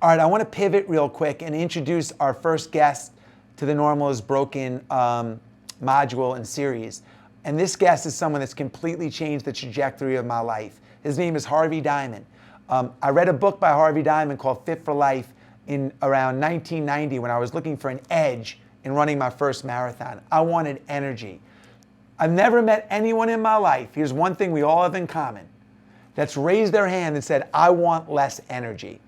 All right, I want to pivot real quick and introduce our first guest to the Normal is Broken module and series. And this guest is someone that's completely changed the trajectory of my life. His name is Harvey Diamond. I read a book by Harvey Diamond called Fit for Life in around 1990 when I was looking for an edge in running my first marathon. I wanted energy. I've never met anyone in my life, here's one thing we all have in common, that's raised their hand and said, I want less energy.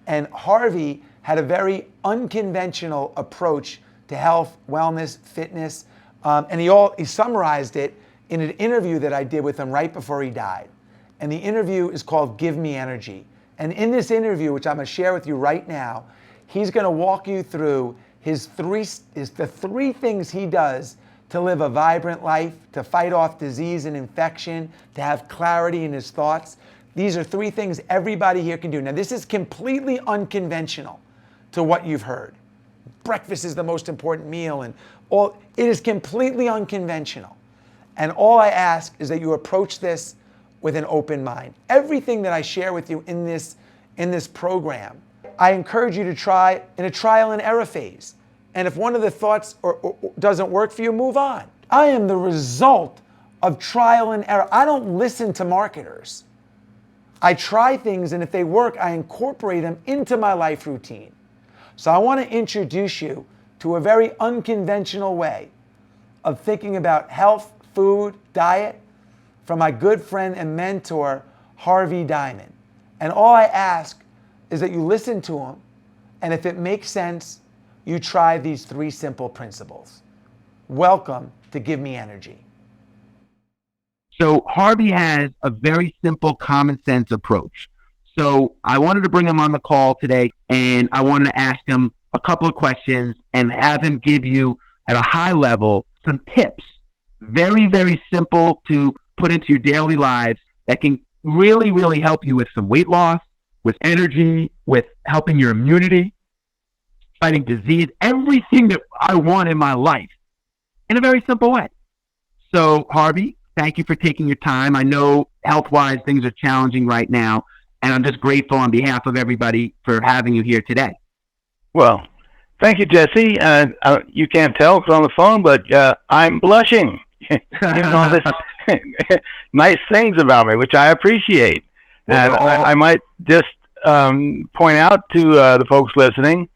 And Harvey had a very unconventional approach to health, wellness, fitness, and he summarized it in an interview that I did with him right before he died. And the interview is called Give Me Energy. And in this interview, which I'm going to share with you right now, he's going to walk you through the three things he does to live a vibrant life, to fight off disease and infection, to have clarity in his thoughts. These are three things everybody here can do. Now, this is completely unconventional to what you've heard. Breakfast is the most important meal and all. It is completely unconventional. And all I ask is that you approach this with an open mind. Everything that I share with you in this program, I encourage you to try in a trial and error phase. And if one of the thoughts or doesn't work for you, move on. I am the result of trial and error. I don't listen to marketers. I try things, and if they work, I incorporate them into my life routine. So I want to introduce you to a very unconventional way of thinking about health, food, diet from my good friend and mentor, Harvey Diamond. And all I ask is that you listen to him, and if it makes sense, you try these three simple principles. Welcome to Give Me Energy. So Harvey has a very simple common sense approach. So I wanted to bring him on the call today, and I wanted to ask him a couple of questions and have him give you at a high level some tips, very, very simple to put into your daily lives that can really, really help you with some weight loss, with energy, with helping your immunity, fighting disease, everything that I want in my life in a very simple way. So Harvey, thank you for taking your time. I know health-wise things are challenging right now, and I'm just grateful on behalf of everybody for having you here today. Well, thank you, Jesse. You can't tell because on the phone, but I'm blushing. Giving all this nice things about me, which I appreciate. And I might just point out to the folks listening,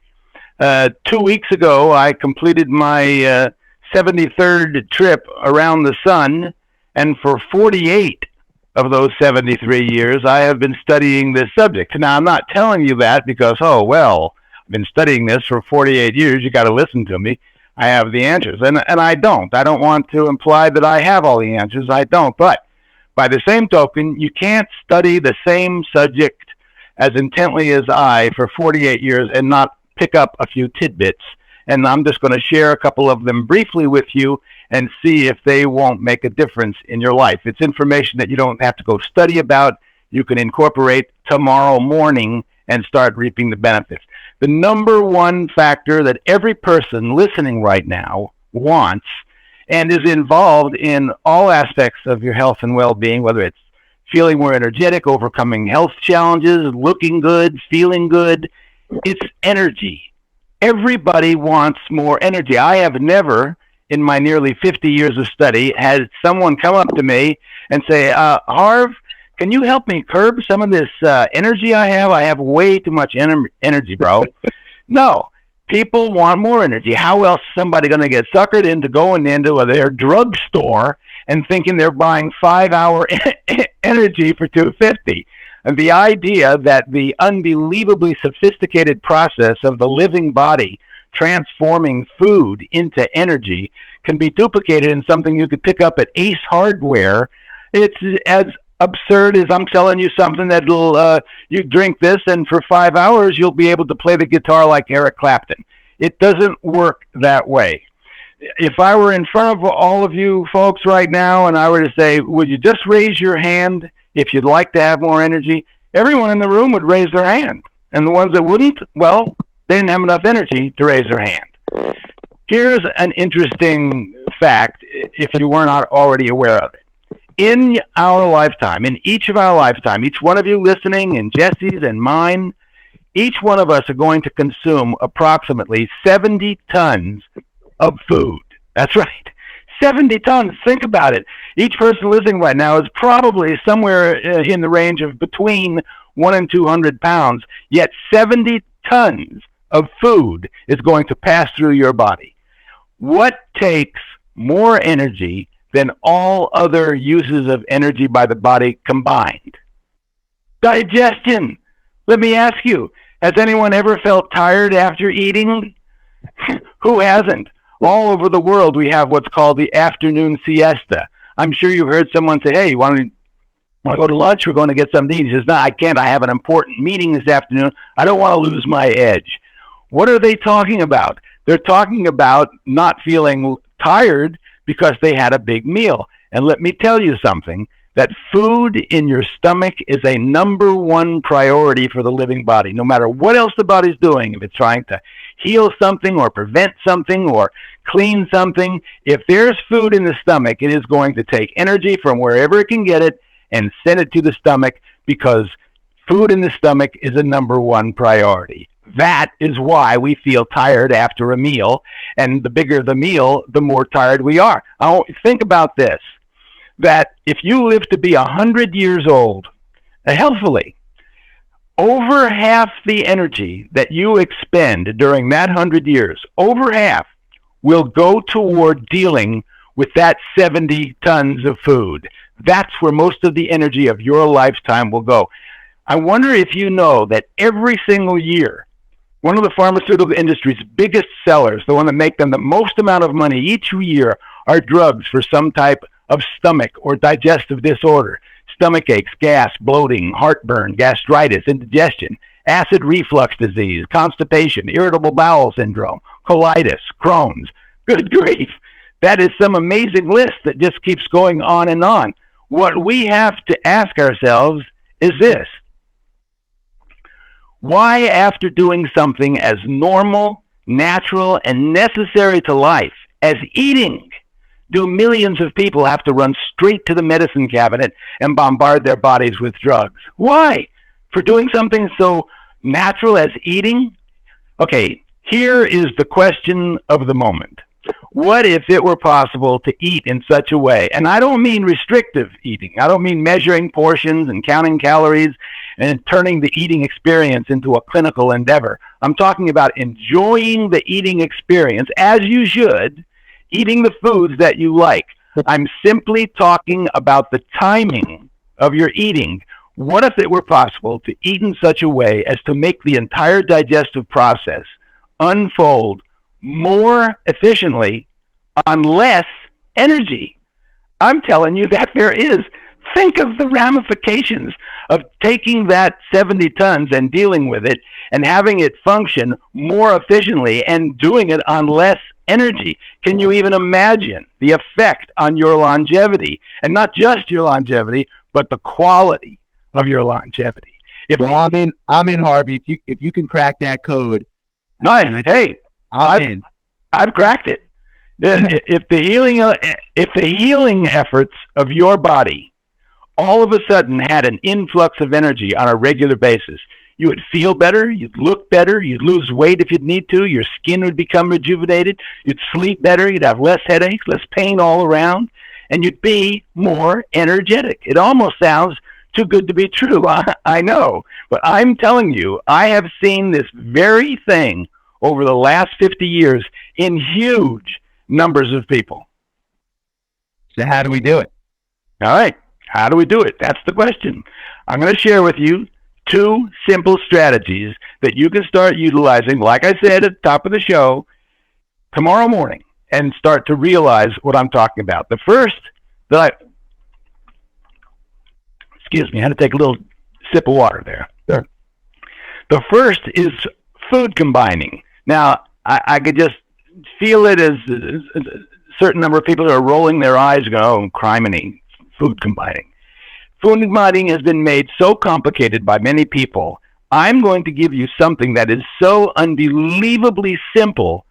2 weeks ago, I completed my 73rd trip around the sun, and for 48 of those 73 years, I have been studying this subject. Now, I'm not telling you that because, oh, well, I've been studying this for 48 years. You got to listen to me. I have the answers, and I don't. I don't want to imply that I have all the answers. I don't. But by the same token, you can't study the same subject as intently as I for 48 years and not pick up a few tidbits. And I'm just going to share a couple of them briefly with you and see if they won't make a difference in your life. It's information that you don't have to go study about. You can incorporate tomorrow morning and start reaping the benefits. The number one factor that every person listening right now wants and is involved in all aspects of your health and well-being, whether it's feeling more energetic, overcoming health challenges, looking good, feeling good, it's energy. Everybody wants more energy. I have never, in my nearly 50 years of study, had someone come up to me and say, Harv, can you help me curb some of this energy I have? I have way too much energy, bro. No, people want more energy. How else is somebody going to get suckered into going into their drugstore and thinking they're buying 5-hour energy for $2.50? And the idea that the unbelievably sophisticated process of the living body transforming food into energy can be duplicated in something you could pick up at Ace Hardware. It's as absurd as I'm selling you something that'll you drink this and for 5 hours you'll be able to play the guitar like Eric Clapton. It doesn't work that way. If I were in front of all of you folks right now and I were to say, would you just raise your hand if you'd like to have more energy? Everyone in the room would raise their hand. And the ones that wouldn't, well, they didn't have enough energy to raise their hand. Here's an interesting fact, if you were not already aware of it. In our lifetime, in each of our lifetime, each one of you listening, and Jesse's and mine, each one of us are going to consume approximately 70 tons of food. That's right. 70 tons. Think about it. Each person listening right now is probably somewhere in the range of between 1 and 200 pounds, yet 70 tons of food is going to pass through your body. What takes more energy than all other uses of energy by the body combined? Digestion. Let me ask you, has anyone ever felt tired after eating? Who hasn't? All over the world, we have what's called the afternoon siesta. I'm sure you've heard someone say, hey, you want to go to lunch? We're going to get something to eat. He says, no, I can't. I have an important meeting this afternoon. I don't want to lose my edge. What are they talking about? They're talking about not feeling tired because they had a big meal. And let me tell you something, that food in your stomach is a number one priority for the living body. No matter what else the body's doing, if it's trying to heal something or prevent something or clean something, if there's food in the stomach, it is going to take energy from wherever it can get it and send it to the stomach, because food in the stomach is a number one priority. That is why we feel tired after a meal, and the bigger the meal, the more tired we are. Now, think about this, that if you live to be 100 years old, healthfully, over half the energy that you expend during that 100 years, over half, will go toward dealing with that 70 tons of food. That's where most of the energy of your lifetime will go. I wonder if you know that every single year, one of the pharmaceutical industry's biggest sellers, the one that make them the most amount of money each year, are drugs for some type of stomach or digestive disorder. Stomach aches, gas, bloating, heartburn, gastritis, indigestion, acid reflux disease, constipation, irritable bowel syndrome, colitis, Crohn's. Good grief. That is some amazing list that just keeps going on and on. What we have to ask ourselves is this: why, after doing something as normal, natural, and necessary to life as eating, do millions of people have to run straight to the medicine cabinet and bombard their bodies with drugs? Why? For doing something so natural as eating? Okay, here is the question of the moment. What if it were possible to eat in such a way? And I don't mean restrictive eating. I don't mean measuring portions and counting calories and turning the eating experience into a clinical endeavor. I'm talking about enjoying the eating experience, as you should, eating the foods that you like. I'm simply talking about the timing of your eating. What if it were possible to eat in such a way as to make the entire digestive process unfold more efficiently on less energy? I'm telling you that there is. Think of the ramifications of taking that 70 tons and dealing with it and having it function more efficiently and doing it on less energy. Can you even imagine the effect on your longevity? And not just your longevity, but the quality of your longevity. Well, I'm in, Harvey. If you can crack that code, nice. Hey, I've cracked it. If the healing efforts of your body all of a sudden had an influx of energy on a regular basis, you would feel better, you'd look better, you'd lose weight if you'd need to, your skin would become rejuvenated, you'd sleep better, you'd have less headaches, less pain all around, and you'd be more energetic. It almost sounds too good to be true. I know, but I'm telling you, I have seen this very thing over the last 50 years in huge numbers of people. So how do we do it? All right. How do we do it? That's the question. I'm going to share with you 2 simple strategies that you can start utilizing, like I said at the top of the show, tomorrow morning, and start to realize what I'm talking about. The first excuse me, I had to take a little sip of water there. Sure. The first is food combining. Now, I could just feel it as a certain number of people are rolling their eyes and go, oh, criminy, food combining. Food combining has been made so complicated by many people. I'm going to give you something that is so unbelievably simple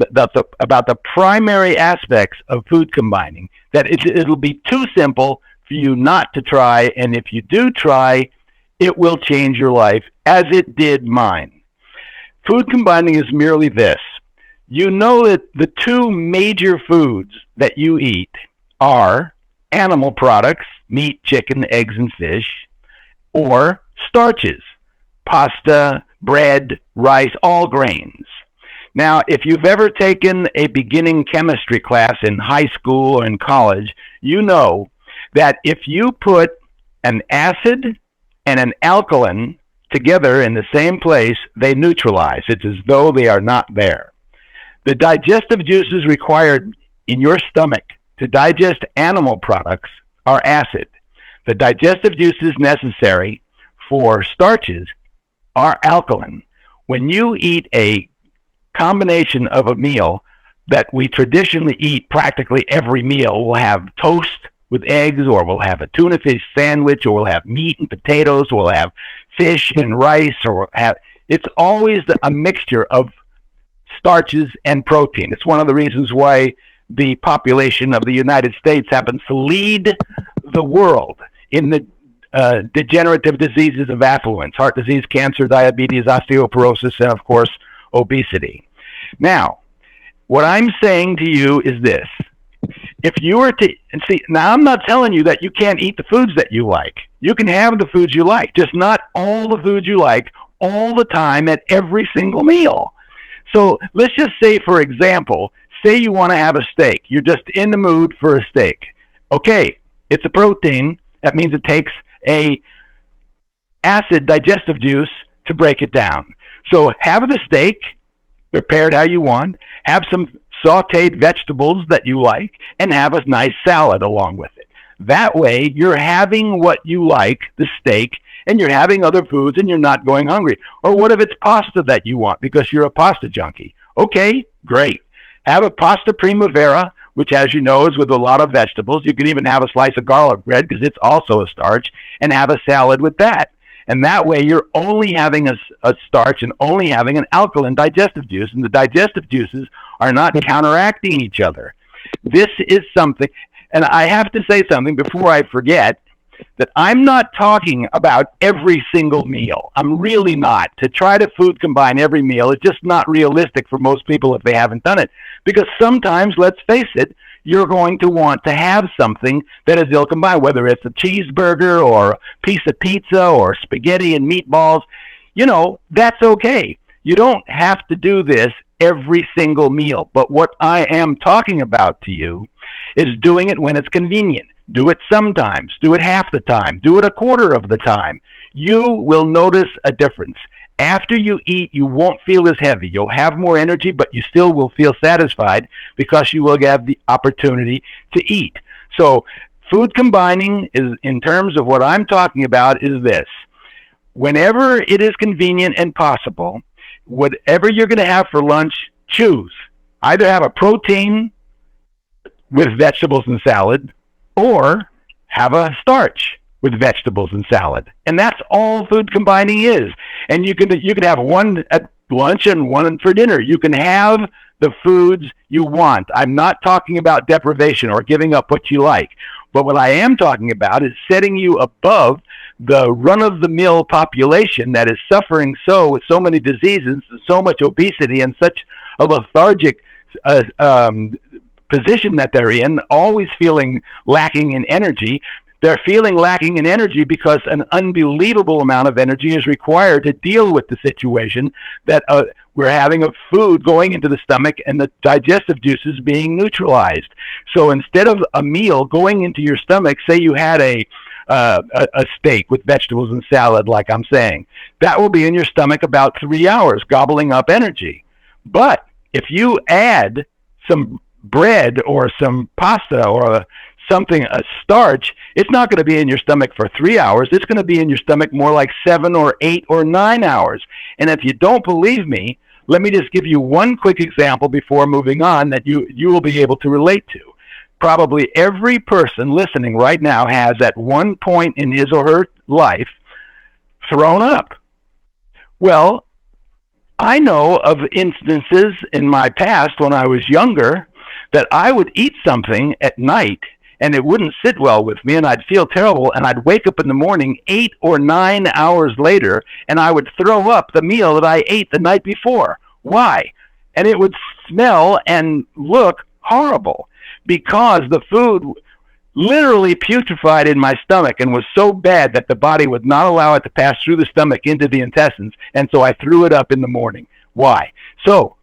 about the primary aspects of food combining that it'll be too simple for you not to try. And if you do try, it will change your life as it did mine. Food combining is merely this. You know that the two major foods that you eat are animal products, meat, chicken, eggs, and fish, or starches, pasta, bread, rice, all grains. Now, if you've ever taken a beginning chemistry class in high school or in college, you know that if you put an acid and an alkaline together in the same place, they neutralize. It's as though they are not there. The digestive juices required in your stomach to digest animal products are acid. The digestive juices necessary for starches are alkaline. When you eat a combination of a meal that we traditionally eat, practically every meal will have toast with eggs, or we'll have a tuna fish sandwich, or we'll have meat and potatoes, or we'll have fish and rice, or we'll have, it's always a mixture of starches and protein. It's one of the reasons why the population of the United States happens to lead the world in the degenerative diseases of affluence: heart disease, cancer, diabetes, osteoporosis, and of course, obesity. Now, what I'm saying to you is this. If you were to, and see, now I'm not telling you that you can't eat the foods that you like. You can have the foods you like, just not all the foods you like all the time at every single meal. So let's just say, for example, say you want to have a steak. You're just in the mood for a steak. Okay, it's a protein. That means it takes a acid digestive juice to break it down. So have the steak prepared how you want, have some sauteed vegetables that you like, and have a nice salad along with it. That way, you're having what you like, the steak, and you're having other foods, and you're not going hungry. Or what if it's pasta that you want because you're a pasta junkie? Okay, great. Have a pasta primavera, which, as you know, is with a lot of vegetables. You can even have a slice of garlic bread because it's also a starch, and have a salad with that. And that way, you're only having a starch and only having an alkaline digestive juice, and the digestive juices are not counteracting each other. This is something, and I have to say something before I forget, that I'm not talking about every single meal. I'm really not. To try to food combine every meal is just not realistic for most people if they haven't done it. Because sometimes, let's face it, you're going to want to have something that is ill combined, whether it's a cheeseburger or a piece of pizza or spaghetti and meatballs. You know, that's okay. You don't have to do this every single meal. But what I am talking about to you is doing it when it's convenient. Do it sometimes. Do it half the time. Do it a quarter of the time. You will notice a difference. After you eat, you won't feel as heavy. You'll have more energy, but you still will feel satisfied because you will have the opportunity to eat. So food combining is, in terms of what I'm talking about, is this. Whenever it is convenient and possible, whatever you're going to have for lunch, choose. Either have a protein with vegetables and salad, or have a starch with vegetables and salad. And that's all food combining is. And you can have one at lunch and one for dinner. You can have the foods you want. I'm not talking about deprivation or giving up what you like. But what I am talking about is setting you above the run-of-the-mill population that is suffering with so many diseases, so much obesity, and such a lethargic position that they're in, always feeling lacking in energy. They're feeling lacking in energy because an unbelievable amount of energy is required to deal with the situation that we're having of food going into the stomach and the digestive juices being neutralized. So instead of a meal going into your stomach, say you had a steak with vegetables and salad, like I'm saying, that will be in your stomach about 3 hours, gobbling up energy. But if you add some bread or some pasta or a starch, it's not going to be in your stomach for 3 hours. It's going to be in your stomach more like 7 or 8 or 9 hours. And if you don't believe me, let me just give you one quick example before moving on that you will be able to relate to. Probably every person listening right now has at one point in his or her life thrown up. Well, I know of instances in my past when I was younger that I would eat something at night and it wouldn't sit well with me, and I'd feel terrible, and I'd wake up in the morning 8 or 9 hours later, and I would throw up the meal that I ate the night before. Why? And it would smell and look horrible because the food literally putrefied in my stomach and was so bad that the body would not allow it to pass through the stomach into the intestines, and so I threw it up in the morning. Why? So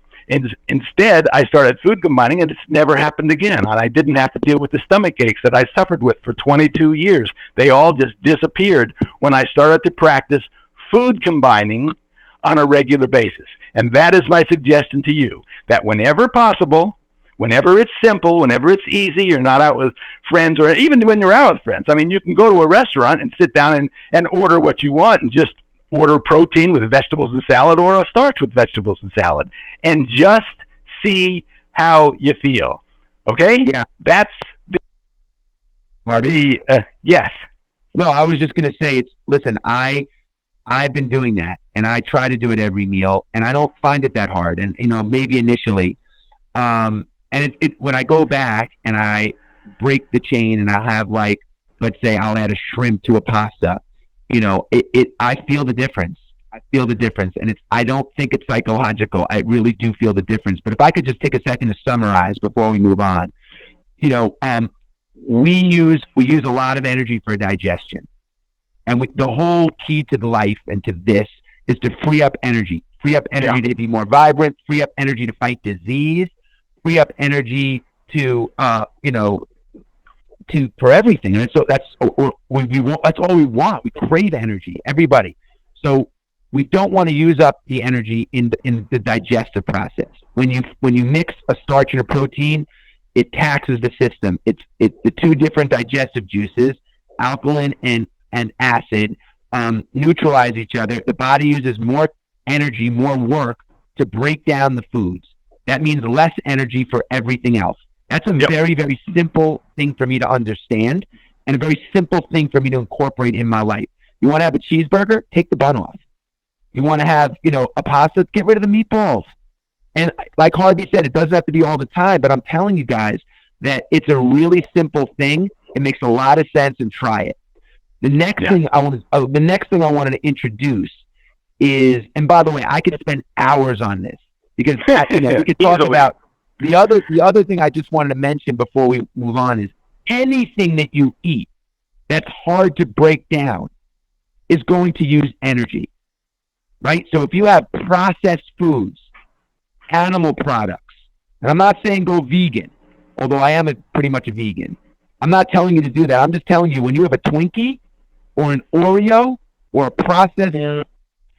instead, I started food combining, and it's never happened again. And I didn't have to deal with the stomach aches that I suffered with for 22 years. They all just disappeared when I started to practice food combining on a regular basis. And that is my suggestion to you, that whenever possible, whenever it's simple, whenever it's easy, you're not out with friends, or even when you're out with friends. I mean, you can go to a restaurant and sit down and order what you want, and just order protein with vegetables and salad, or a starch with vegetables and salad, and just see how you feel. Okay? Yeah. That's yes. No, I was just going to say, listen, I've been doing that, and I try to do it every meal, and I don't find it that hard. And, maybe initially, and when I go back and I break the chain and I'll have, like, let's say I'll add a shrimp to a pasta, I feel the difference. I feel the difference. And I don't think it's psychological. I really do feel the difference. But if I could just take a second to summarize before we move on, we use a lot of energy for digestion. And the whole key to the life and to this is to free up energy to be more vibrant, free up energy to fight disease, free up energy for everything. And so that's all we want. We crave energy, everybody. So we don't want to use up the energy in the digestive process. When you mix a starch and a protein, it taxes the system. It's the two different digestive juices, alkaline and acid, neutralize each other. The body uses more energy, more work to break down the foods. That means less energy for everything else. That's a very, very simple thing for me to understand, and a very simple thing for me to incorporate in my life. You want to have a cheeseburger? Take the bun off. You want to have, a pasta? Get rid of the meatballs. And like Harvey said, it doesn't have to be all the time, but I'm telling you guys that it's a really simple thing. It makes a lot of sense, and try it. The next thing I wanted to introduce is, and by the way, I could spend hours on this because we could talk about the other thing I just wanted to mention before we move on is anything that you eat that's hard to break down is going to use energy, right? So if you have processed foods, animal products, and I'm not saying go vegan, although I am pretty much a vegan. I'm not telling you to do that. I'm just telling you, when you have a Twinkie or an Oreo or a processed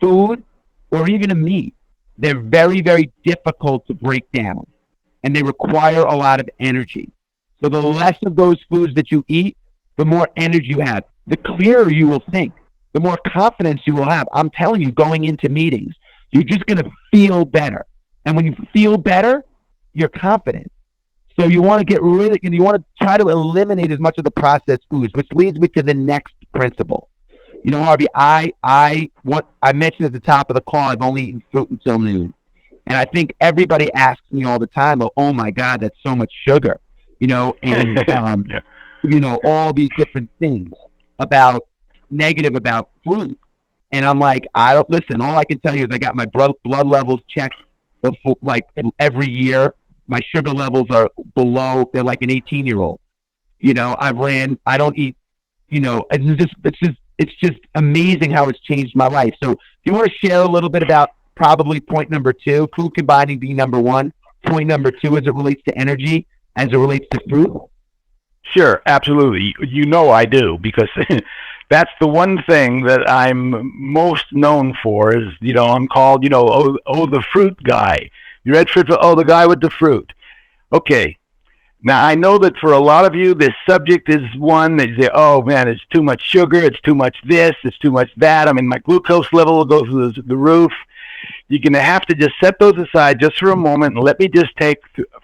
food or even a meat, they're very, very difficult to break down, and they require a lot of energy. So the less of those foods that you eat, the more energy you have, the clearer you will think, the more confidence you will have. I'm telling you, going into meetings, you're just going to feel better. And when you feel better, you're confident. So you want to you want to try to eliminate as much of the processed foods, which leads me to the next principle. Harvey, I mentioned at the top of the call, I've only eaten fruit until noon. And I think everybody asks me all the time, oh my God, that's so much sugar, and, all these different things negative about fruit. And I'm like, listen, all I can tell you is I got my blood levels checked like every year. My sugar levels are below, they're like an 18-year-old. I don't eat, it's just amazing how it's changed my life. So do you want to share a little bit about probably point number 2, food combining being number 1, point number 2 as it relates to energy, as it relates to fruit? Sure, absolutely. I do, because that's the one thing that I'm most known for is, I'm called, the fruit guy. You read fruit? Oh, the guy with the fruit. Okay. Now, I know that for a lot of you, this subject is one that you say, oh, man, it's too much sugar, it's too much this, it's too much that. I mean, my glucose level will go through the roof. You're going to have to just set those aside just for a moment, and let me just take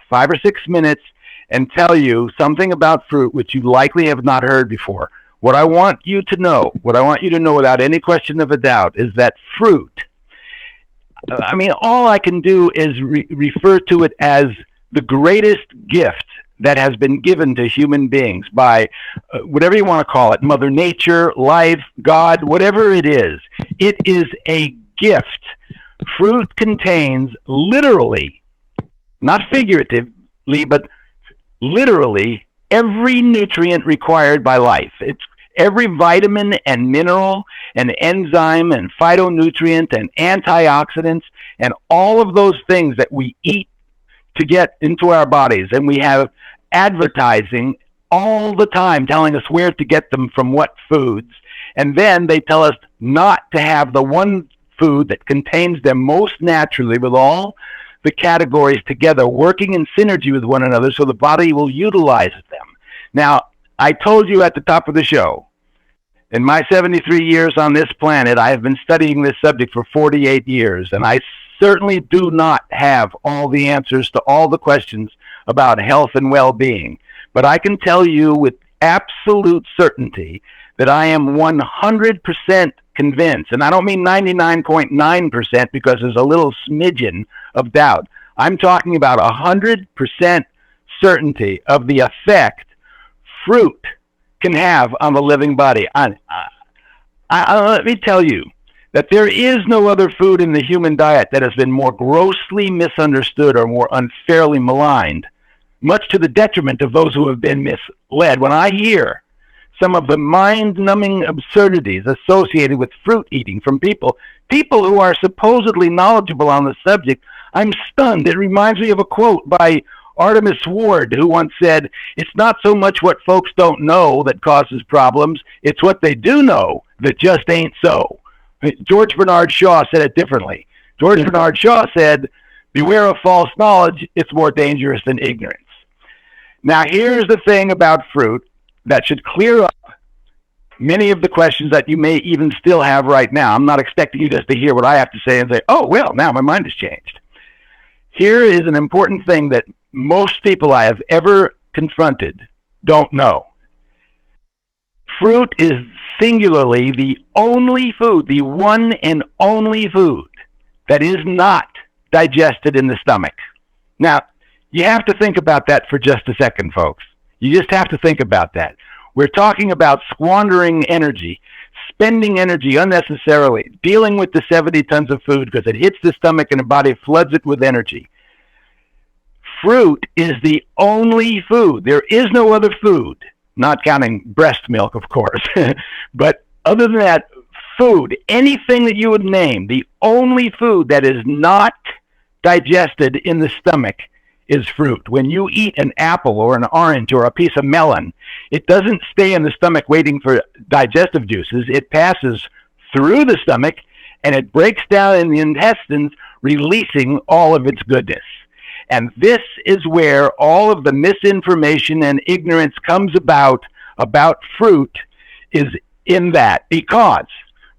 5 or 6 minutes and tell you something about fruit which you likely have not heard before. What I want you to know without any question of a doubt, is that fruit, all I can do is refer to it as the greatest gift that has been given to human beings by whatever you want to call it, Mother Nature, life, God, whatever it is a gift. Fruit contains literally, not figuratively, but literally every nutrient required by life. It's every vitamin and mineral and enzyme and phytonutrient and antioxidants and all of those things that we eat to get into our bodies. And we have advertising all the time telling us where to get them from what foods. And then they tell us not to have the one food that contains them most naturally, with all the categories together working in synergy with one another so the body will utilize them. Now, I told you at the top of the show, in my 73 years on this planet, I have been studying this subject for 48 years, and I certainly do not have all the answers to all the questions about health and well-being. But I can tell you with absolute certainty that I am 100% convinced, and I don't mean 99.9% because there's a little smidgen of doubt. I'm talking about 100% certainty of the effect fruit can have on the living body. Let me tell you that there is no other food in the human diet that has been more grossly misunderstood or more unfairly maligned, much to the detriment of those who have been misled. When I hear some of the mind-numbing absurdities associated with fruit eating from people who are supposedly knowledgeable on the subject, I'm stunned. It reminds me of a quote by Artemis Ward, who once said, "It's not so much what folks don't know that causes problems, it's what they do know that just ain't so." George Bernard Shaw said it differently. George Bernard Shaw said, "Beware of false knowledge, it's more dangerous than ignorance." Now, here's the thing about fruit that should clear up many of the questions that you may even still have right now. I'm not expecting you just to hear what I have to say and say, "Oh, well, now my mind has changed." Here is an important thing that most people I have ever confronted don't know. Fruit is singularly the only food, the one and only food that is not digested in the stomach. Now, you have to think about that for just a second, folks. You just have to think about that. We're talking about squandering energy, spending energy unnecessarily, dealing with the 70 tons of food because it hits the stomach and the body floods it with energy. Fruit is the only food. There is no other food, not counting breast milk, of course. But other than that, food, anything that you would name, the only food that is not digested in the stomach is fruit. When you eat an apple or an orange or a piece of melon, it doesn't stay in the stomach waiting for digestive juices. It passes through the stomach and it breaks down in the intestines, releasing all of its goodness. And this is where all of the misinformation and ignorance comes about fruit, is in that, because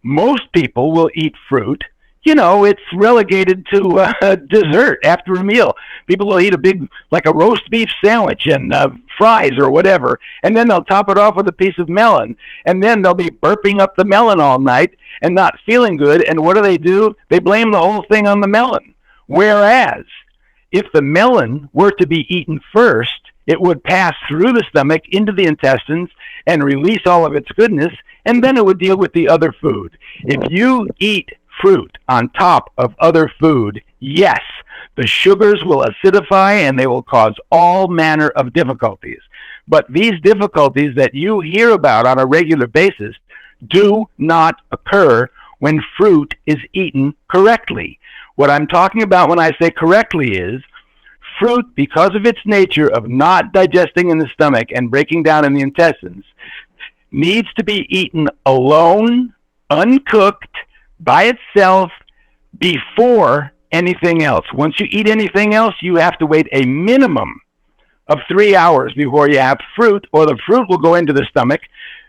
most people will eat fruit. You know, it's relegated to dessert after a meal. People will eat a big, like a roast beef sandwich and fries or whatever, and then they'll top it off with a piece of melon, and then they'll be burping up the melon all night and not feeling good, and what do? They blame the whole thing on the melon. Whereas, if the melon were to be eaten first, it would pass through the stomach into the intestines and release all of its goodness, and then it would deal with the other food. If you eat fruit on top of other food, yes, the sugars will acidify and they will cause all manner of difficulties. But these difficulties that you hear about on a regular basis do not occur when fruit is eaten correctly. What I'm talking about when I say correctly is fruit, because of its nature of not digesting in the stomach and breaking down in the intestines, needs to be eaten alone, uncooked, by itself, before anything else. Once you eat anything else, you have to wait a minimum of 3 hours before you have fruit, or the fruit will go into the stomach,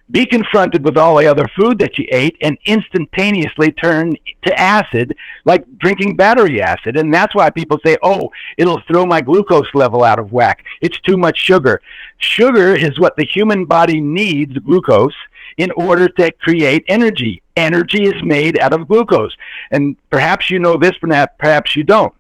be confronted with all the other food that you ate, and instantaneously turn to acid, like drinking battery acid. And that's why people say, "Oh, it'll throw my glucose level out of whack. It's too much sugar." Sugar is what the human body needs, glucose, in order to create energy. Energy is made out of glucose. And perhaps you know this, perhaps you don't.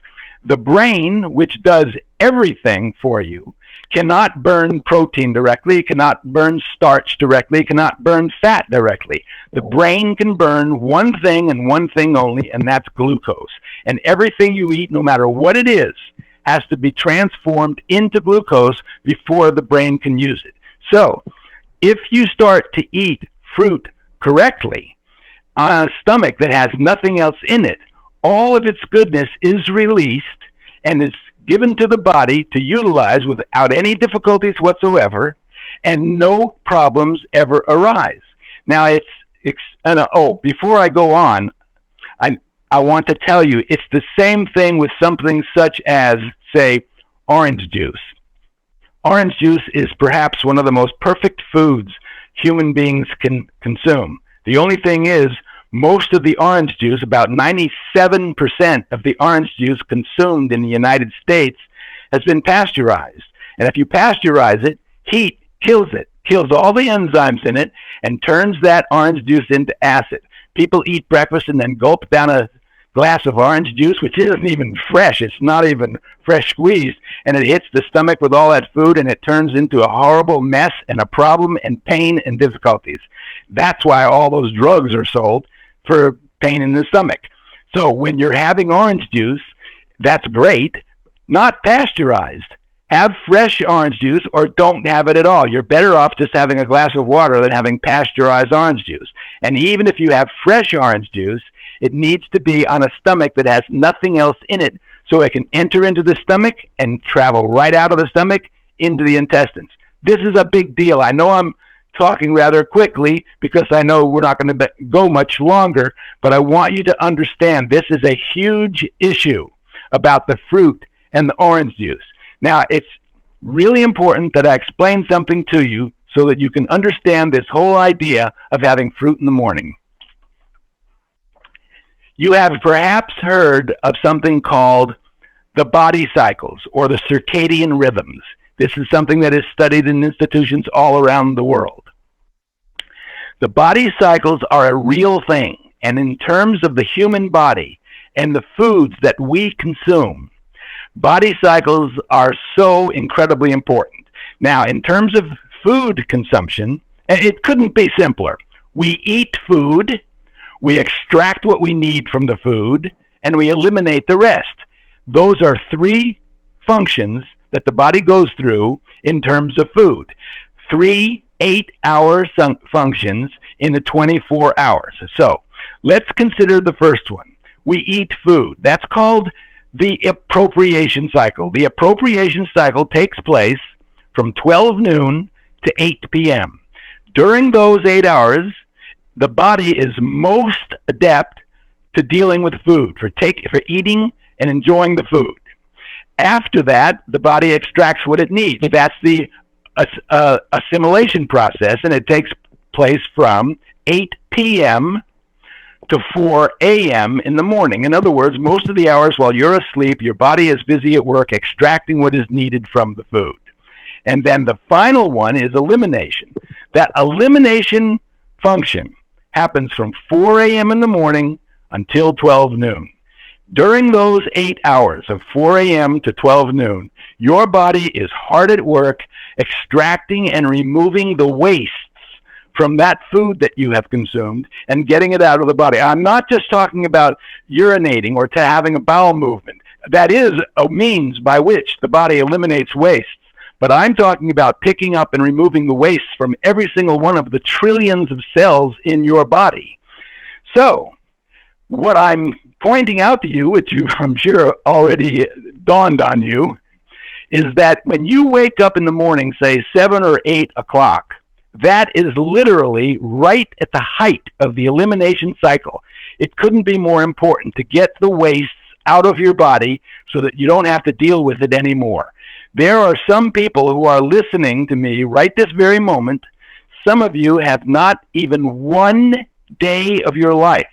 The brain, which does everything for you, cannot burn protein directly, cannot burn starch directly, cannot burn fat directly. The brain can burn one thing and one thing only, and that's glucose. And everything you eat, no matter what it is, has to be transformed into glucose before the brain can use it. So, if you start to eat fruit correctly on a stomach that has nothing else in it, all of its goodness is released and is given to the body to utilize without any difficulties whatsoever, and no problems ever arise. Now, before I go on, I want to tell you, it's the same thing with something such as, say, orange juice. Orange juice is perhaps one of the most perfect foods human beings can consume. The only thing is, most of the orange juice, about 97% of the orange juice consumed in the United States, has been pasteurized. And if you pasteurize it, heat kills it, kills all the enzymes in it, and turns that orange juice into acid. People eat breakfast and then gulp down a glass of orange juice, which isn't even fresh. It's not even fresh squeezed, and it hits the stomach with all that food, and it turns into a horrible mess and a problem and pain and difficulties. That's why all those drugs are sold, for pain in the stomach. So when you're having orange juice, that's great, not pasteurized. Have fresh orange juice or don't have it at all. You're better off just having a glass of water than having pasteurized orange juice. And even if you have fresh orange juice, it needs to be on a stomach that has nothing else in it, so it can enter into the stomach and travel right out of the stomach into the intestines. This is a big deal. I know I'm talking rather quickly because I know we're not going to go much longer, but I want you to understand this is a huge issue about the fruit and the orange juice. Now, it's really important that I explain something to you so that you can understand this whole idea of having fruit in the morning. You have perhaps heard of something called the body cycles or the circadian rhythms. This is something that is studied in institutions all around the world. The body cycles are a real thing, and in terms of the human body and the foods that we consume, body cycles are so incredibly important. Now, in terms of food consumption, it couldn't be simpler. We eat food, we extract what we need from the food, and we eliminate the rest. Those are three functions that the body goes through in terms of food. 3 8-hour functions in the 24 hours. So let's consider the first one. We eat food. That's called the appropriation cycle. The appropriation cycle takes place from 12 noon to 8 p.m. During those 8 hours, the body is most adept to dealing with food, for eating and enjoying the food. After that, the body extracts what it needs. That's the assimilation process, and it takes place from 8 p.m. to 4 a.m. in the morning. In other words, most of the hours while you're asleep, your body is busy at work extracting what is needed from the food. And then the final one is elimination. That elimination function happens from 4 a.m. in the morning until 12 noon. During those 8 hours of 4 a.m. to 12 noon, your body is hard at work extracting and removing the wastes from that food that you have consumed and getting it out of the body. I'm not just talking about urinating or having a bowel movement. That is a means by which the body eliminates wastes. But I'm talking about picking up and removing the wastes from every single one of the trillions of cells in your body. So, what I'm pointing out to you, which I'm sure already dawned on you, is that when you wake up in the morning, say 7 or 8 o'clock, that is literally right at the height of the elimination cycle. It couldn't be more important to get the wastes out of your body so that you don't have to deal with it anymore. There are some people who are listening to me right this very moment. Some of you have not even one day of your life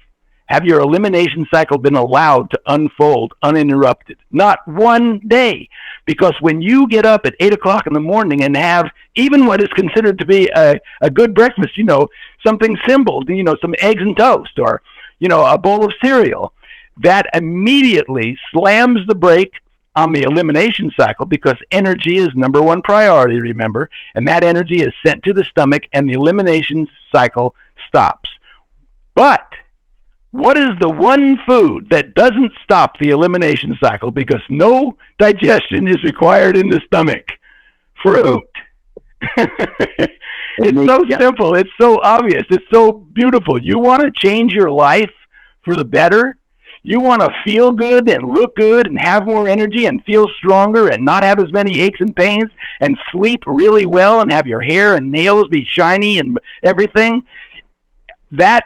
have your elimination cycle been allowed to unfold uninterrupted. Not one day. Because when you get up at 8 o'clock in the morning and have even what is considered to be a good breakfast, something simple, some eggs and toast or, a bowl of cereal, that immediately slams the brake on the elimination cycle because energy is number one priority, remember, and that energy is sent to the stomach and the elimination cycle stops. But what is the one food that doesn't stop the elimination cycle because no digestion is required in the stomach? Fruit. It's so simple. It's so obvious. It's so beautiful. You want to change your life for the better? You want to feel good and look good and have more energy and feel stronger and not have as many aches and pains and sleep really well and have your hair and nails be shiny and everything? That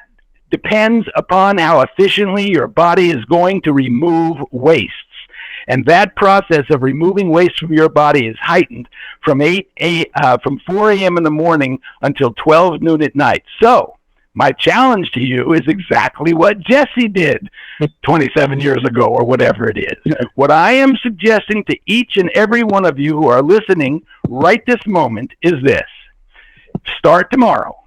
depends upon how efficiently your body is going to remove wastes. And that process of removing waste from your body is heightened from 4 a.m. in the morning until 12 noon at night. So my challenge to you is exactly what Jesse did 27 years ago or whatever it is. What I am suggesting to each and every one of you who are listening right this moment is this. Start tomorrow.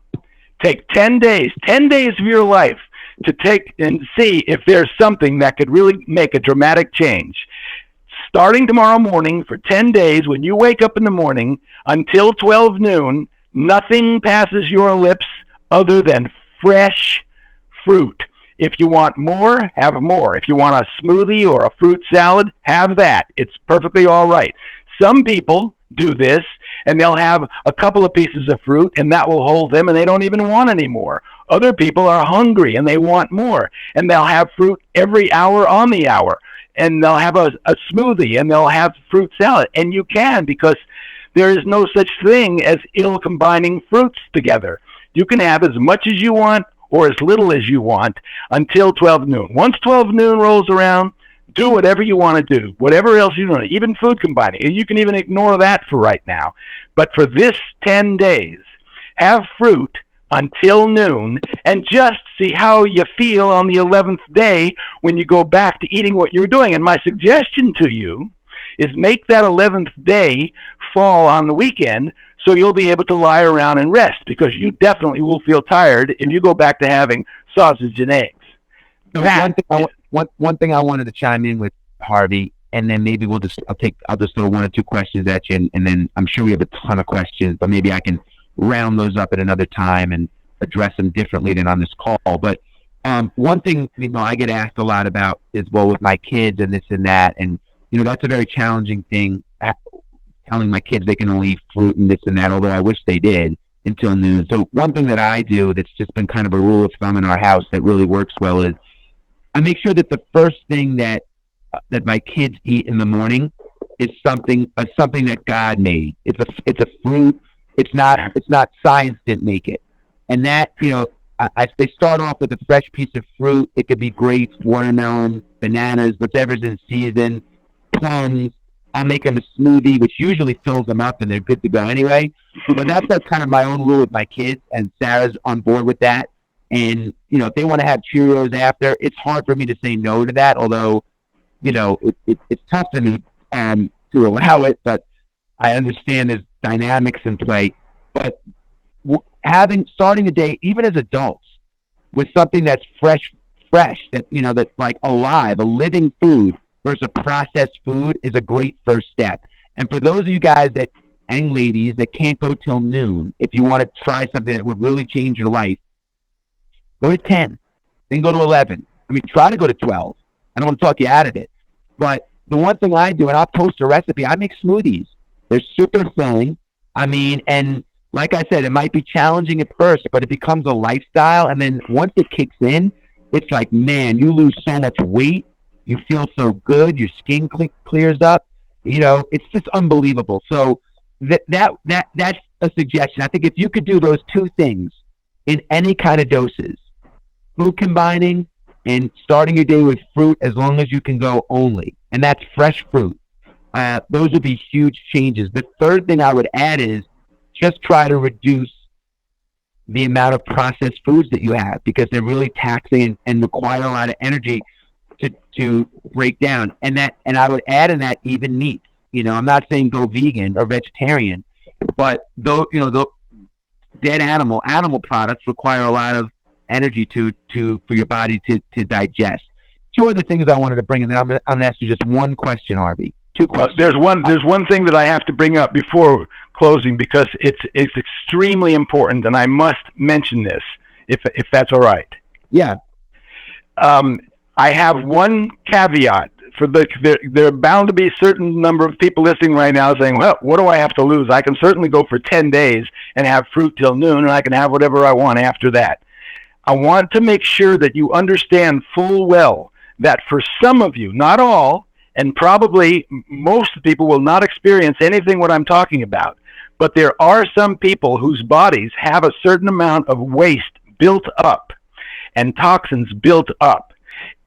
Take 10 days of your life to take and see if there's something that could really make a dramatic change. Starting tomorrow morning for 10 days, when you wake up in the morning until 12 noon, nothing passes your lips other than fresh fruit. If you want more, have more. If you want a smoothie or a fruit salad, have that. It's perfectly all right. Some people do this and they'll have a couple of pieces of fruit and that will hold them and they don't even want any more. Other people are hungry and they want more and they'll have fruit every hour on the hour and they'll have a smoothie and they'll have fruit salad. And you can, because there is no such thing as ill combining fruits together. You can have as much as you want or as little as you want until 12 noon. Once 12 noon rolls around, do whatever you want to do, whatever else you want, even food combining. You can even ignore that for right now. But for this 10 days, have fruit until noon and just see how you feel on the 11th day when you go back to eating what you're doing. And my suggestion to you is make that 11th day fall on the weekend so you'll be able to lie around and rest, because you definitely will feel tired if you go back to having sausage and eggs. So one thing I wanted to chime in with, Harvey, and then maybe I'll just throw one or two questions at you, and then I'm sure we have a ton of questions, but maybe I can round those up at another time and address them differently than on this call. But one thing, I get asked a lot about is, well, with my kids and this and that, and that's a very challenging thing, telling my kids they can only eat fruit and this and that, although I wish they did, until noon. So one thing that I do that's just been kind of a rule of thumb in our house that really works well is I make sure that the first thing that my kids eat in the morning is something that God made. It's a fruit. It's not science didn't make it. And that, they start off with a fresh piece of fruit. It could be grapes, watermelon, bananas, whatever's in season, plums. I'll make them a smoothie, which usually fills them up and they're good to go anyway. But that's kind of my own rule with my kids, and Sarah's on board with that. And, if they want to have Cheerios after, it's hard for me to say no to that, although, it's tough for me to allow it, but I understand there's dynamics in play. But starting the day, even as adults, with something that's fresh, that's like alive, a living food versus a processed food is a great first step. And for those of you guys and ladies that can't go till noon, if you want to try something that would really change your life, go to 10, then go to 11. Try to go to 12. I don't want to talk you out of it. But the one thing I do, and I'll post a recipe, I make smoothies. They're super filling. And like I said, it might be challenging at first, but it becomes a lifestyle. And then once it kicks in, it's like, man, you lose so much weight. You feel so good. Your skin clears up. It's just unbelievable. So that's a suggestion. I think if you could do those two things in any kind of doses, food combining and starting your day with fruit as long as you can go only, and that's fresh fruit, those would be huge changes. The third thing I would add is just try to reduce the amount of processed foods that you have, because they're really taxing and require a lot of energy to break down. And I would add in that even meat. I'm not saying go vegan or vegetarian, but though the dead animal products require a lot of energy for your body to digest. Two other things I wanted to bring in, and I'm going to ask you just one question, Harvey. Two questions. There's one thing that I have to bring up before closing because it's extremely important, and I must mention this if that's all right. Yeah. I have one caveat for there are bound to be a certain number of people listening right now saying, well, what do I have to lose? I can certainly go for 10 days and have fruit till noon, and I can have whatever I want after that. I want to make sure that you understand full well that for some of you, not all, and probably most people will not experience anything what I'm talking about, but there are some people whose bodies have a certain amount of waste built up and toxins built up.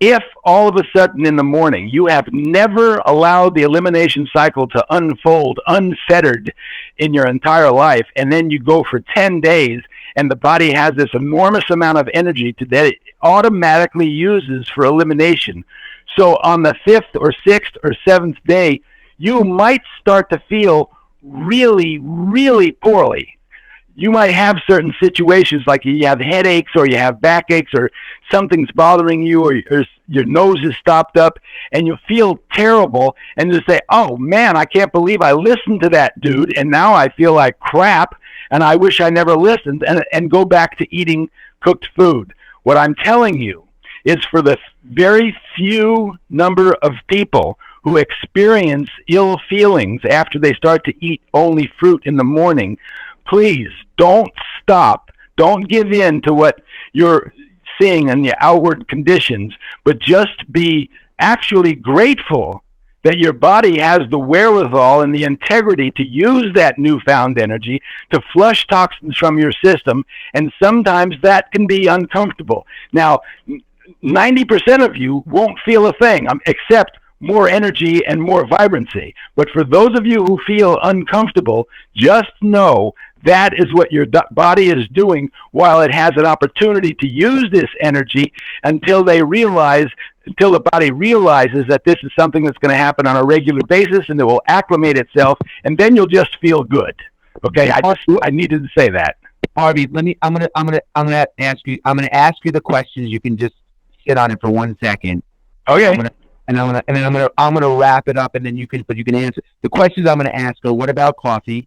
If all of a sudden in the morning you have never allowed the elimination cycle to unfold unfettered in your entire life, and then you go for 10 days and the body has this enormous amount of energy that it automatically uses for elimination. So on the 5th or 6th or 7th day, you might start to feel really, really poorly. You might have certain situations like you have headaches or you have backaches or something's bothering you or your nose is stopped up and you feel terrible and you say, oh man, I can't believe I listened to that dude and now I feel like crap and I wish I never listened, and go back to eating cooked food. What I'm telling you is for the very few number of people who experience ill feelings after they start to eat only fruit in the morning, please don't stop. Don't give in to what you're seeing in the outward conditions, but just be actually grateful that your body has the wherewithal and the integrity to use that newfound energy to flush toxins from your system, and sometimes that can be uncomfortable. Now, 90% of you won't feel a thing except more energy and more vibrancy. But for those of you who feel uncomfortable, just know that is what your body is doing while it has an opportunity to use this energy until the body realizes that this is something that's going to happen on a regular basis and it will acclimate itself, and then you'll just feel good. Okay, I needed to say that. Harvey, I'm gonna ask you the questions. You can just sit on it for 1 second. Okay. I'm gonna wrap it up, and then you can answer the questions I'm gonna ask are: what about coffee?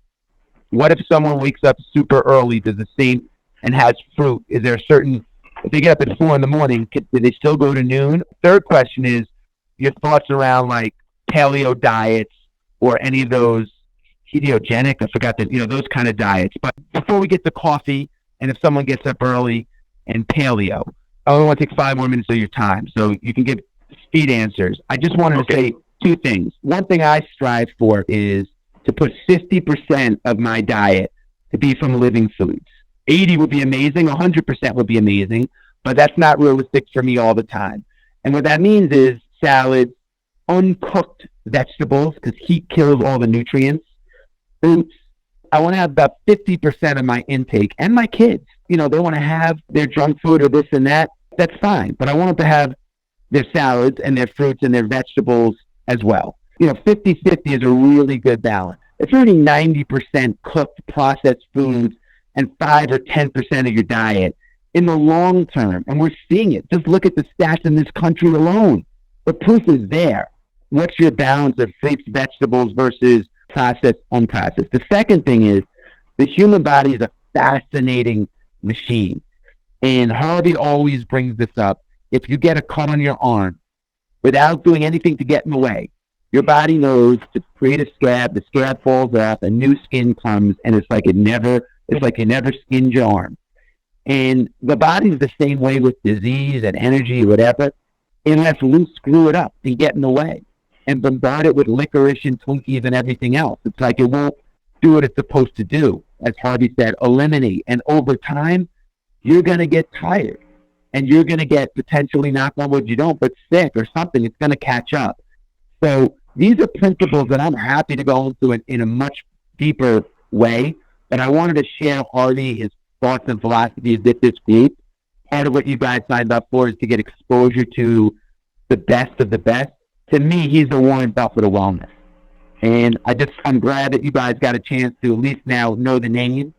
What if someone wakes up super early, does the same, and has fruit? Is there a certain, if they get up at 4 a.m, do they still go to noon? Third question is your thoughts around like paleo diets or any of those ketogenic, I forgot that, those kind of diets. But before we get to coffee, and if someone gets up early and paleo, I only want to take 5 more minutes of your time, so you can give speed answers. I just wanted to say 2 things. One thing I strive for is to put 50% of my diet to be from living foods. 80 would be amazing, 100% would be amazing, but that's not realistic for me all the time. And what that means is salads, uncooked vegetables, because heat kills all the nutrients, fruits. I want to have about 50% of my intake, and my kids, they want to have their junk food or this and that. That's fine, but I want them to have their salads and their fruits and their vegetables as well. 50-50 is a really good balance. If you're eating 90% cooked, processed foods and 5 or 10% of your diet, in the long term, and we're seeing it, just look at the stats in this country alone. The proof is there. What's your balance of fruits, vegetables versus processed, unprocessed? The second thing is the human body is a fascinating machine. And Harvey always brings this up. If you get a cut on your arm without doing anything to get in the way, your body knows to create a scab, the scab falls off, a new skin comes, and it's like you never skinned your arm. And the body's the same way with disease and energy, whatever. It lets loose, screw it up and get in the way and bombard it with licorice and Twinkies and everything else. It's like it won't do what it's supposed to do. As Harvey said, eliminate. And over time, you're going to get tired. And you're going to get potentially, knock on wood, you don't, but sick or something. It's going to catch up. So these are principles that I'm happy to go into in a much deeper way. But I wanted to share Harvey, his thoughts and philosophies with this group. Part of what you guys signed up for is to get exposure to the best of the best. To me, he's the Warren Buffett of wellness. And I'm glad that you guys got a chance to at least now know the name,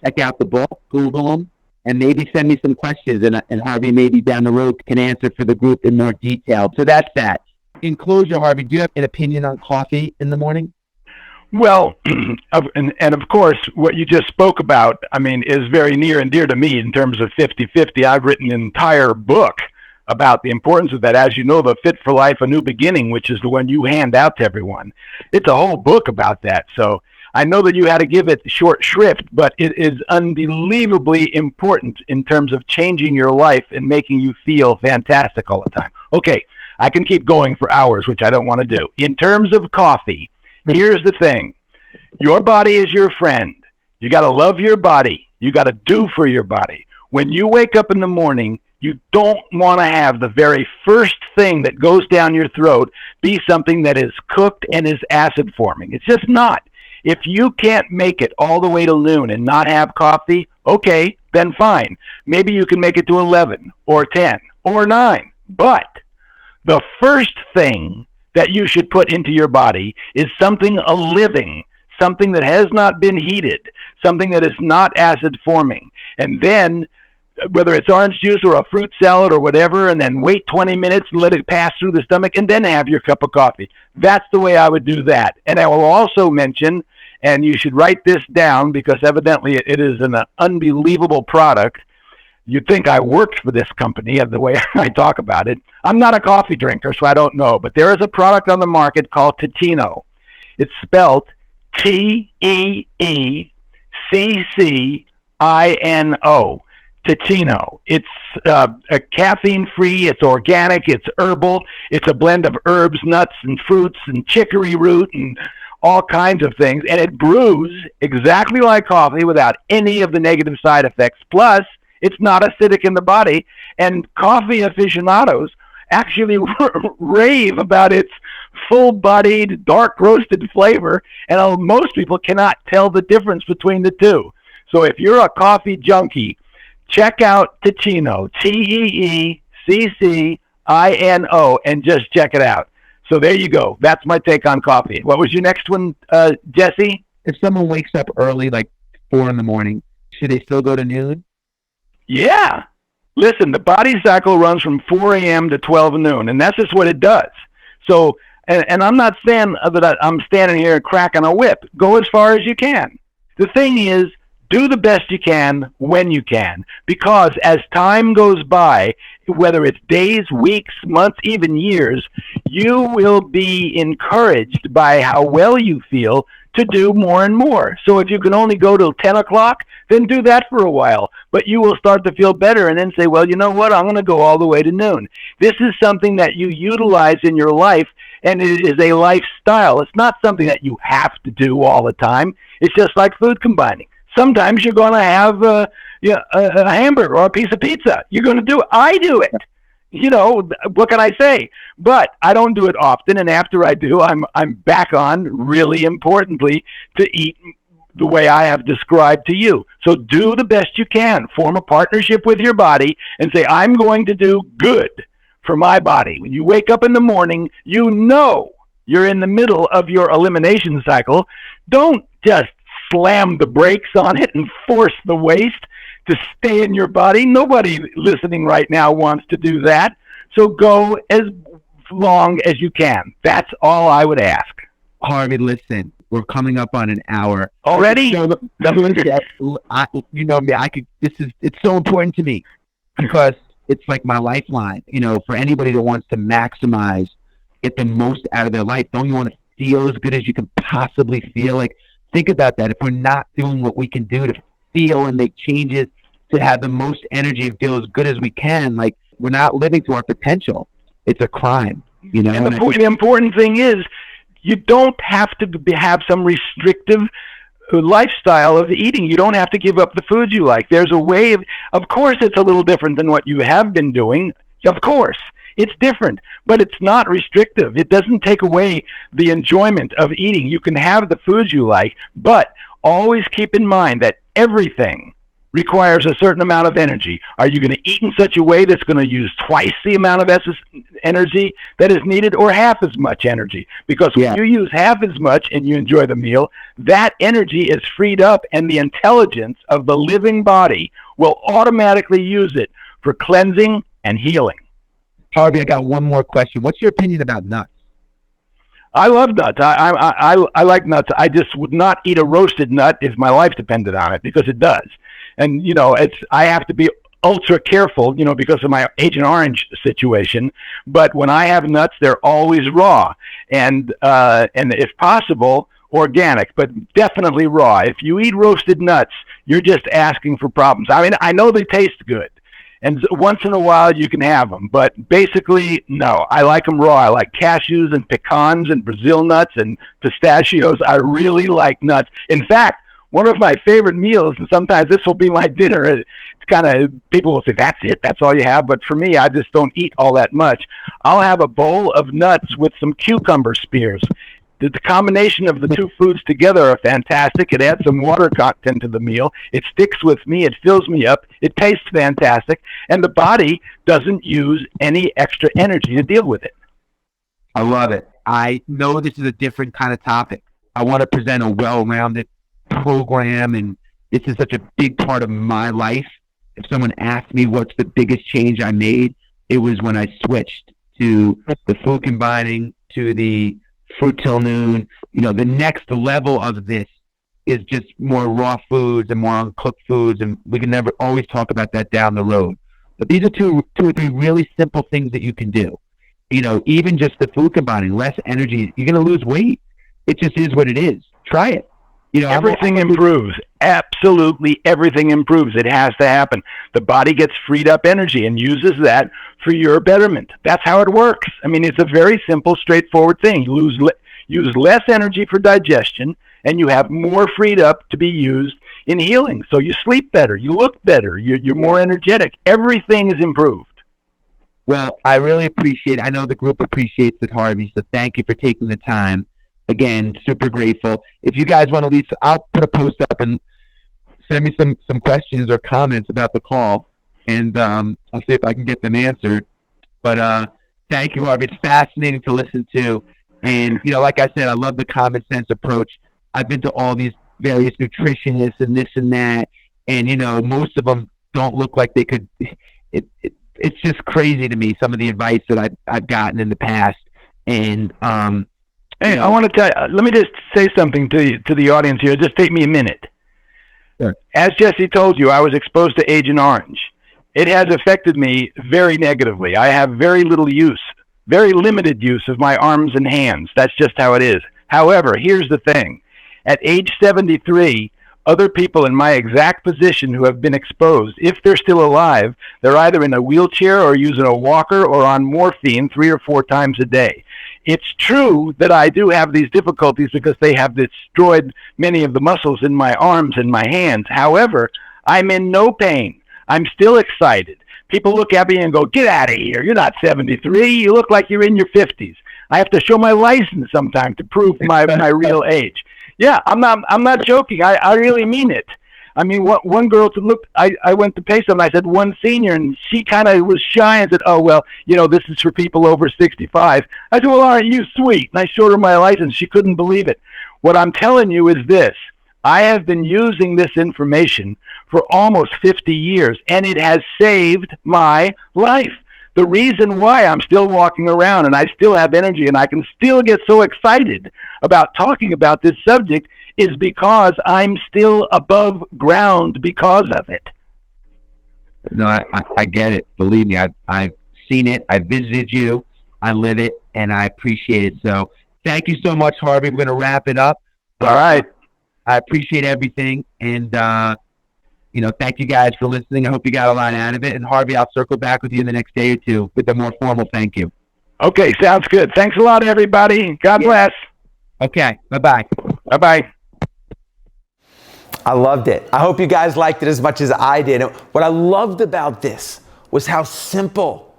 check out the book, Google them, and maybe send me some questions. And Harvey maybe down the road can answer for the group in more detail. So that's that. in closure, Harvey, do you have an opinion on coffee in the morning? Well, and of course, what you just spoke about, I mean, is very near and dear to me in terms of 50-50. I've written an entire book about the importance of that. As you know, the Fit for Life, A New Beginning, which is the one you hand out to everyone. It's a whole book about that. So I know that you had to give it short shrift, but it is unbelievably important in terms of changing your life and making you feel fantastic all the time. Okay, I can keep going for hours, which I don't want to do. In terms of coffee, here's the thing. Your body is your friend. You got to love your body. You got to do for your body. When you wake up in the morning, you don't want to have the very first thing that goes down your throat be something that is cooked and is acid forming. It's just not. If you can't make it all the way to noon and not have coffee, okay, then fine. Maybe you can make it to 11 or 10 or 9. But the first thing that you should put into your body is something living, something that has not been heated, something that is not acid forming. And then, whether it's orange juice or a fruit salad or whatever, and then wait 20 minutes and let it pass through the stomach, and then have your cup of coffee. That's the way I would do that. And I will also mention, and you should write this down because evidently it is an unbelievable product. You'd think I worked for this company the way I talk about it. I'm not a coffee drinker, so I don't know. But there is a product on the market called Teeccino. It's spelled Teeccino. Teeccino. It's a caffeine-free, it's organic, it's herbal, it's a blend of herbs, nuts, and fruits, and chicory root, and all kinds of things. And it brews exactly like coffee without any of the negative side effects. Plus, it's not acidic in the body. And coffee aficionados actually rave about its full-bodied, dark-roasted flavor. And most people cannot tell the difference between the two. So if you're a coffee junkie, check out Teeccino, Teeccino, and just check it out. So there you go. That's my take on coffee. What was your next one, Jesse? If someone wakes up early, like 4 in the morning, should they still go to noon? Yeah. Listen, the body cycle runs from 4 a.m. to 12 noon, and that's just what it does. So, and I'm not saying that I'm standing here cracking a whip. Go as far as you can. The thing is, do the best you can when you can, because as time goes by, whether it's days, weeks, months, even years, you will be encouraged by how well you feel to do more and more. So if you can only go till 10 o'clock, then do that for a while. But you will start to feel better and then say, well, you know what? I'm going to go all the way to noon. This is something that you utilize in your life, and it is a lifestyle. It's not something that you have to do all the time. It's just like food combining. Sometimes you're going to have a hamburger or a piece of pizza. You're going to do it. I do it. You know, what can I say? But I don't do it often, and after I do, I'm back on, really importantly, to eat the way I have described to you. So do the best you can. Form a partnership with your body and say, I'm going to do good for my body. When you wake up in the morning, you know you're in the middle of your elimination cycle. Don't just slam the brakes on it and force the waste to stay in your body. Nobody listening right now wants to do that. So go as long as you can. That's all I would ask. Harvey, listen, we're coming up on an hour already. You know me. It's so important to me because it's like my lifeline. You know, for anybody that wants to maximize, get the most out of their life. Don't you want to feel as good as you can possibly feel? Like, think about that. If we're not doing what we can do to feel and make changes to have the most energy and feel as good as we can, like, we're not living to our potential. It's a crime, you know. And the important thing is, you don't have to have some restrictive lifestyle of eating. You don't have to give up the foods you like. There's a way of course, it's a little different than what you have been doing. Of course, it's different, but it's not restrictive. It doesn't take away the enjoyment of eating. You can have the foods you like, but always keep in mind that everything requires a certain amount of energy. Are you going to eat in such a way that's going to use twice the amount of energy that is needed, or half as much energy? Because when you use half as much and you enjoy the meal, that energy is freed up, and the intelligence of the living body will automatically use it for cleansing and healing. Harvey, I got one more question. What's your opinion about nuts? I love nuts. I like nuts. I just would not eat a roasted nut if my life depended on it, because it does. And I have to be ultra careful, because of my Agent Orange situation. But when I have nuts, they're always raw, and if possible, organic, but definitely raw. If you eat roasted nuts, you're just asking for problems. I mean, I know they taste good, and once in a while you can have them, but basically, no. I like them raw. I like cashews and pecans and Brazil nuts and pistachios. I really like nuts. In fact, one of my favorite meals, and sometimes this will be my dinner, it's kind of, people will say, that's it, that's all you have. But for me, I just don't eat all that much. I'll have a bowl of nuts with some cucumber spears. The combination of the two foods together are fantastic. It adds some water content to the meal. It sticks with me. It fills me up. It tastes fantastic. And the body doesn't use any extra energy to deal with it. I love it. I know this is a different kind of topic. I want to present a well-rounded program, and this is such a big part of my life. If someone asked me what's the biggest change I made, it was when I switched to the food combining, to the fruit till noon. The next level of this is just more raw foods and more uncooked foods, and we can never always talk about that down the road. But these are two or three really simple things that you can do. Even just the food combining, less energy, you're going to lose weight. It just is what it is. Try it. Everything improves. Absolutely everything improves. It has to happen. The body gets freed up energy and uses that for your betterment. That's how it works. I mean, it's a very simple, straightforward thing. You use less energy for digestion, and you have more freed up to be used in healing. So you sleep better, you look better, you're more energetic. Everything is improved. Well, I really appreciate it. I know the group appreciates it, Harvey, so thank you for taking the time. Again, super grateful. If you guys want to leave, I'll put a post up and send me some questions or comments about the call, and I'll see if I can get them answered. But thank you, Harvey. It's fascinating to listen to. And, like I said, I love the common sense approach. I've been to all these various nutritionists and this and that, and, most of them don't look like they could. It's just crazy to me, some of the advice that I've gotten in the past. And, hey, I want to tell you, let me just say something to the audience here. Just take me a minute. Sure. As Jesse told you, I was exposed to Agent Orange. It has affected me very negatively. I have very limited use of my arms and hands. That's just how it is. However, here's the thing. At age 73, other people in my exact position who have been exposed, if they're still alive, they're either in a wheelchair or using a walker or on morphine 3 or 4 times a day. It's true that I do have these difficulties because they have destroyed many of the muscles in my arms and my hands. However, I'm in no pain. I'm still excited. People look at me and go, "Get out of here. You're not 73. You look like you're in your 50s. I have to show my license sometime to prove my real age." Yeah, I'm not joking. I really mean it. I mean, one girl I went to pay something. I said, one senior, and she kind of was shy and said, "Oh, well, this is for people over 65. I said, "Well, aren't you sweet?" And I showed her my license. She couldn't believe it. What I'm telling you is this. I have been using this information for almost 50 years, and it has saved my life. The reason why I'm still walking around and I still have energy and I can still get so excited about talking about this subject is because I'm still above ground because of it. No, I get it. Believe me, I've seen it. I visited you. I live it, and I appreciate it. So thank you so much, Harvey. We're going to wrap it up. All right. I appreciate everything, and thank you guys for listening. I hope you got a lot out of it. And Harvey, I'll circle back with you in the next day or two with a more formal thank you. Okay, sounds good. Thanks a lot, everybody. God bless. Okay, bye-bye. Bye-bye. I loved it. I hope you guys liked it as much as I did. And what I loved about this was how simple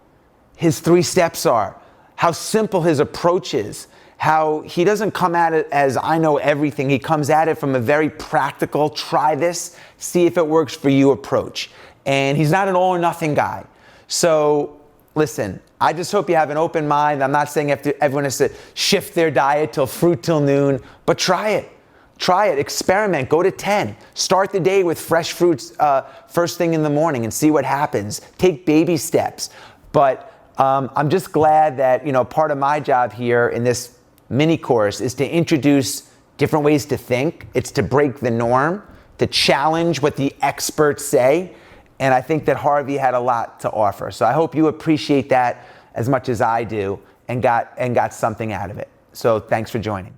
his 3 steps are, how simple his approach is, how he doesn't come at it as I know everything. He comes at it from a very practical, try this, see if it works for you approach. And he's not an all or nothing guy. So listen, I just hope you have an open mind. I'm not saying everyone has to shift their diet till fruit till noon, but try it. Try it, experiment, go to 10. Start the day with fresh fruits first thing in the morning and see what happens. Take baby steps. But I'm just glad that, part of my job here in this mini course is to introduce different ways to think. It's to break the norm, to challenge what the experts say. And I think that Harvey had a lot to offer. So I hope you appreciate that as much as I do and got something out of it. So thanks for joining.